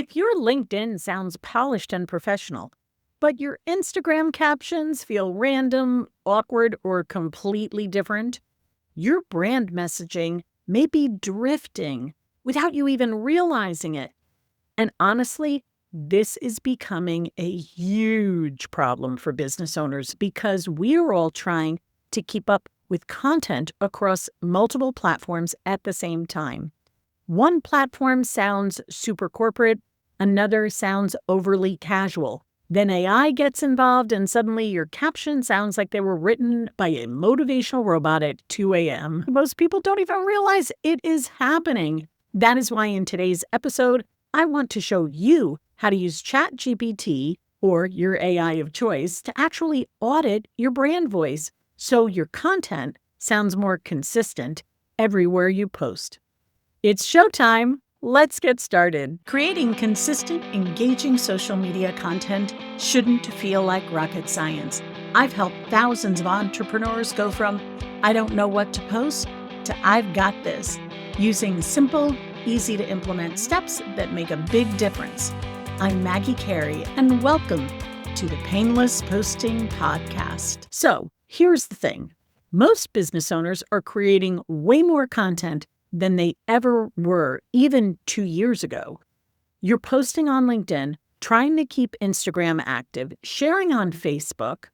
If your LinkedIn sounds polished and professional, but your Instagram captions feel random, awkward, or completely different, your brand messaging may be drifting without you even realizing it. And honestly, this is becoming a huge problem for business owners because we're all trying to keep up with content across multiple platforms at the same time. One platform sounds super corporate, another sounds overly casual. Then AI gets involved and suddenly your caption sounds like they were written by a motivational robot at 2 a.m. Most people don't even realize it is happening. That is why in today's episode, I want to show you how to use ChatGPT or your AI of choice to actually audit your brand voice so your content sounds more consistent everywhere you post. It's showtime. Let's get started. Creating consistent, engaging social media content shouldn't feel like rocket science. I've helped thousands of entrepreneurs go from, I don't know what to post, to I've got this, using simple, easy to implement steps that make a big difference. I'm Maggie Carey, and welcome to the Painless Posting podcast. So here's the thing. Most business owners are creating way more content than they ever were, even 2 years ago. You're posting on LinkedIn, trying to keep Instagram active, sharing on Facebook,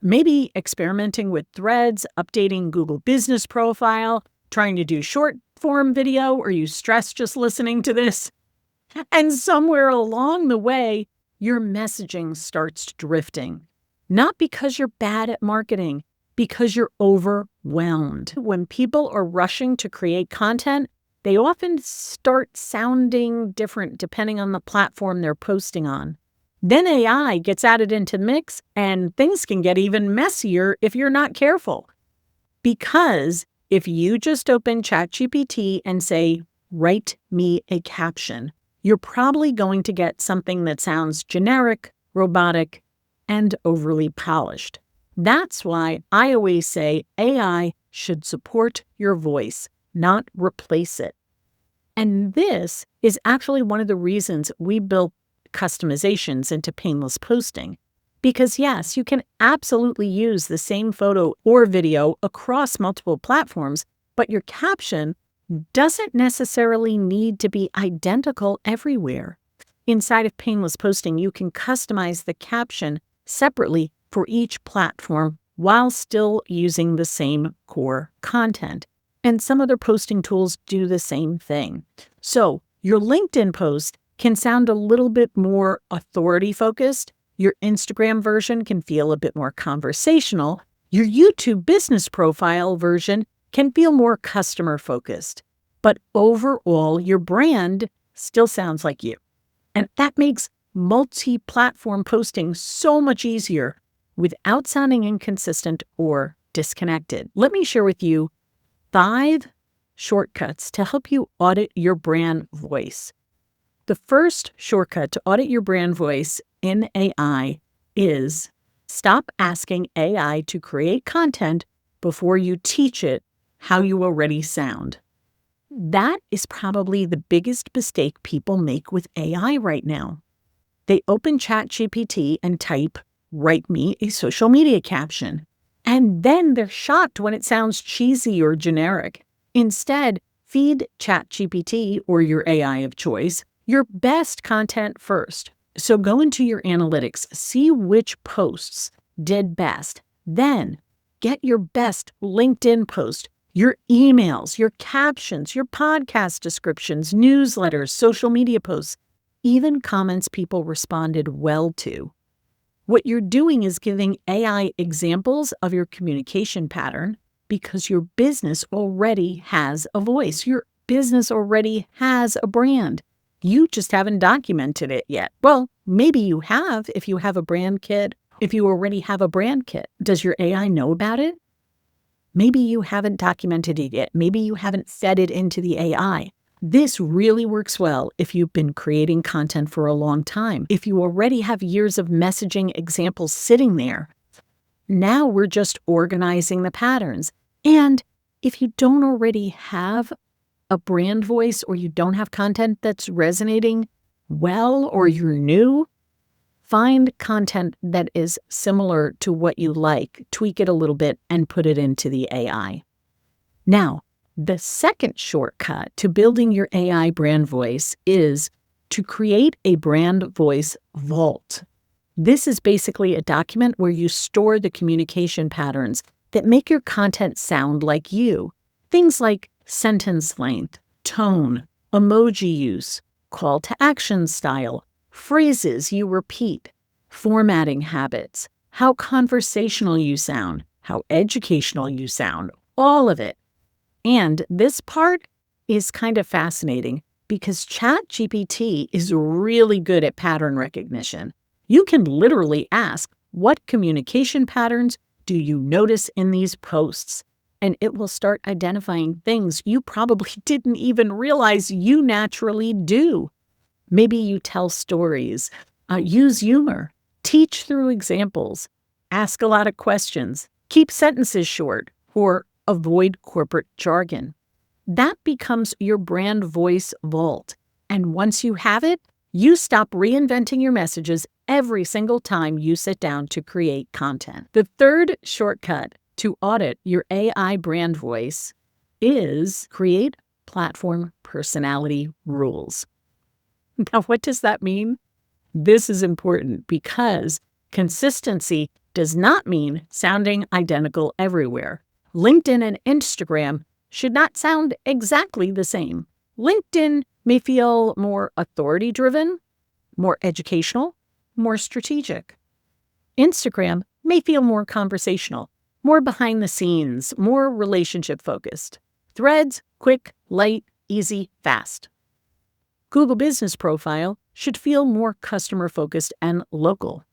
maybe experimenting with threads, updating Google Business Profile, trying to do short form video. Are you stressed just listening to this? And somewhere along the way, your messaging starts drifting. Not because you're bad at marketing, because you're overwhelmed. When people are rushing to create content, they often start sounding different depending on the platform they're posting on. Then AI gets added into the mix, and things can get even messier if you're not careful. Because if you just open ChatGPT and say, write me a caption, you're probably going to get something that sounds generic, robotic, and overly polished. That's why I always say AI should support your voice, not replace it. And this is actually one of the reasons we built customizations into Painless Posting. Because yes, you can absolutely use the same photo or video across multiple platforms, but your caption doesn't necessarily need to be identical everywhere. Inside of Painless Posting, you can customize the caption separately for each platform while still using the same core content. And some other posting tools do the same thing. So your LinkedIn post can sound a little bit more authority-focused. Your Instagram version can feel a bit more conversational. Your YouTube business profile version can feel more customer-focused. But overall, your brand still sounds like you. And that makes multi-platform posting so much easier without sounding inconsistent or disconnected. Let me share with you 5 shortcuts to help you audit your brand voice. The first shortcut to audit your brand voice in AI is stop asking AI to create content before you teach it how you already sound. That is probably the biggest mistake people make with AI right now. They open ChatGPT and type, write me a social media caption. And then they're shocked when it sounds cheesy or generic. Instead, feed ChatGPT or your AI of choice your best content first. So go into your analytics, see which posts did best. Then get your best LinkedIn post, your emails, your captions, your podcast descriptions, newsletters, social media posts, even comments people responded well to. What you're doing is giving AI examples of your communication pattern because your business already has a voice. Your business already has a brand. You just haven't documented it yet. Well, maybe you have if you have a brand kit. If you already have a brand kit, does your AI know about it? Maybe you haven't documented it yet. Maybe you haven't fed it into the AI. This really works well if you've been creating content for a long time. If you already have years of messaging examples sitting there, now we're just organizing the patterns. And if you don't already have a brand voice or you don't have content that's resonating, well or you're new, find content that is similar to what you like, tweak it a little bit, and put it into the AI. Now, the second shortcut to building your AI brand voice is to create a brand voice vault. This is basically a document where you store the communication patterns that make your content sound like you. Things like sentence length, tone, emoji use, call to action style, phrases you repeat, formatting habits, how conversational you sound, how educational you sound, all of it. And this part is kind of fascinating because ChatGPT is really good at pattern recognition. You can literally ask, what communication patterns do you notice in these posts? And it will start identifying things you probably didn't even realize you naturally do. Maybe you tell stories, use humor, teach through examples, ask a lot of questions, keep sentences short, or avoid corporate jargon. That becomes your brand voice vault. And once you have it, you stop reinventing your messages every single time you sit down to create content. The third shortcut to audit your AI brand voice is create platform personality rules. Now, what does that mean? This is important because consistency does not mean sounding identical everywhere. LinkedIn and Instagram should not sound exactly the same. LinkedIn may feel more authority-driven, more educational, more strategic. Instagram may feel more conversational, more behind the scenes, more relationship-focused. Threads, quick, light, easy, fast. Google Business Profile should feel more customer-focused and local.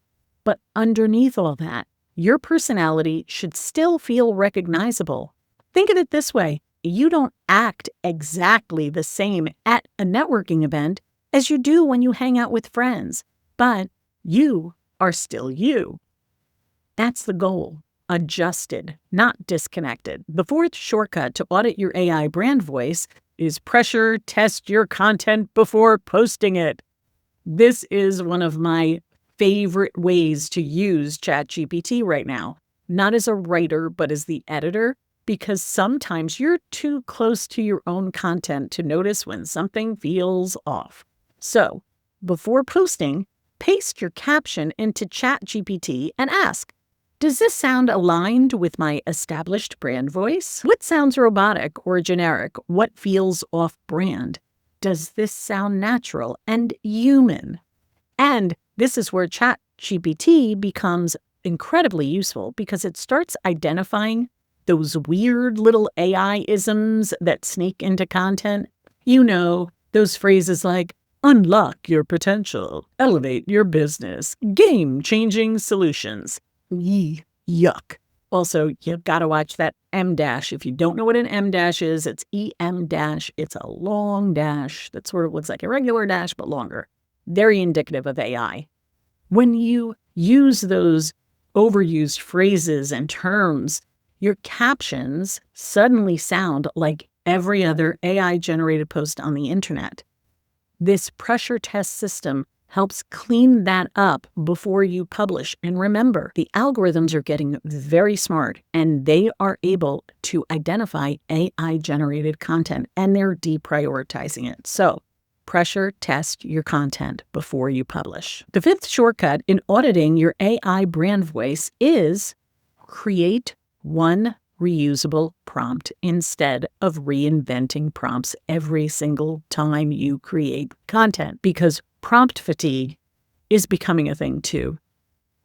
But underneath all that, your personality should still feel recognizable. Think of it this way. You don't act exactly the same at a networking event as you do when you hang out with friends, but you are still you. That's the goal. Adjusted, not disconnected. The fourth shortcut to audit your AI brand voice is pressure test your content before posting it. This is one of my favorite ways to use ChatGPT right now, not as a writer, but as the editor, because sometimes you're too close to your own content to notice when something feels off. So, before posting, paste your caption into ChatGPT and ask, does this sound aligned with my established brand voice? What sounds robotic or generic? What feels off-brand? Does this sound natural and human? And this is where ChatGPT becomes incredibly useful because it starts identifying those weird little AI-isms that sneak into content. You know, those phrases like, unlock your potential, elevate your business, game-changing solutions. Yuck. Also, you've got to watch that M dash. If you don't know what an M dash is, it's EM dash. It's a long dash that sort of looks like a regular dash, but longer. Very indicative of AI. When you use those overused phrases and terms, your captions suddenly sound like every other AI-generated post on the internet. This pressure test system helps clean that up before you publish. And remember, the algorithms are getting very smart and they are able to identify AI-generated content and they're deprioritizing it. So, pressure test your content before you publish. The fifth shortcut in auditing your AI brand voice is create one reusable prompt instead of reinventing prompts every single time you create content, because prompt fatigue is becoming a thing too.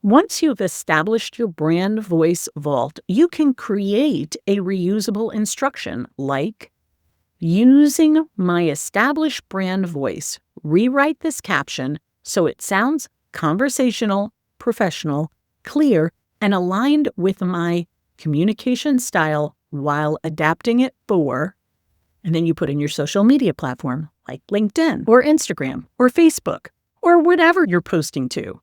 Once you've established your brand voice vault, you can create a reusable instruction like, using my established brand voice, rewrite this caption so it sounds conversational, professional, clear, and aligned with my communication style while adapting it for, and then you put in your social media platform like LinkedIn or Instagram or Facebook or whatever you're posting to.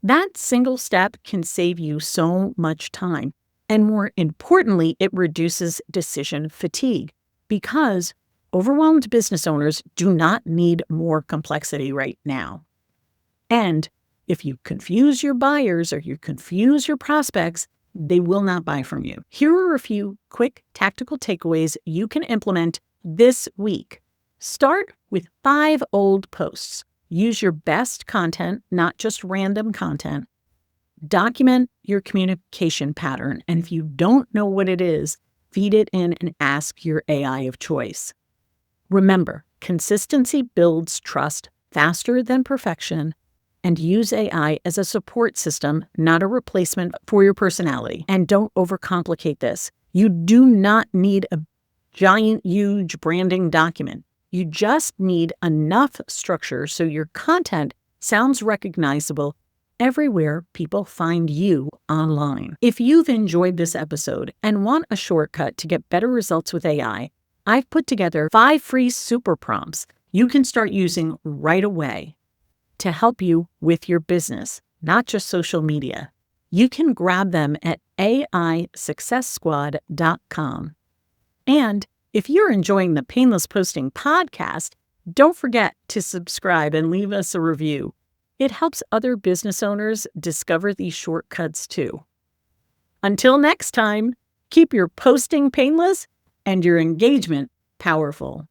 That single step can save you so much time. And more importantly, it reduces decision fatigue because Overwhelmed business owners do not need more complexity right now. And if you confuse your buyers or you confuse your prospects, they will not buy from you. Here are a few quick tactical takeaways you can implement this week. Start with 5 old posts. Use your best content, not just random content. Document your communication pattern, and if you don't know what it is, feed it in and ask your AI of choice. Remember, consistency builds trust faster than perfection, and use AI as a support system, not a replacement for your personality. And don't overcomplicate this. You do not need a giant, huge branding document. You just need enough structure so your content sounds recognizable everywhere people find you online. If you've enjoyed this episode and want a shortcut to get better results with AI, I've put together 5 free super prompts you can start using right away to help you with your business, not just social media. You can grab them at AISuccessSquad.com. And if you're enjoying the Painless Posting podcast, don't forget to subscribe and leave us a review. It helps other business owners discover these shortcuts too. Until next time, keep your posting painless and your engagement powerful.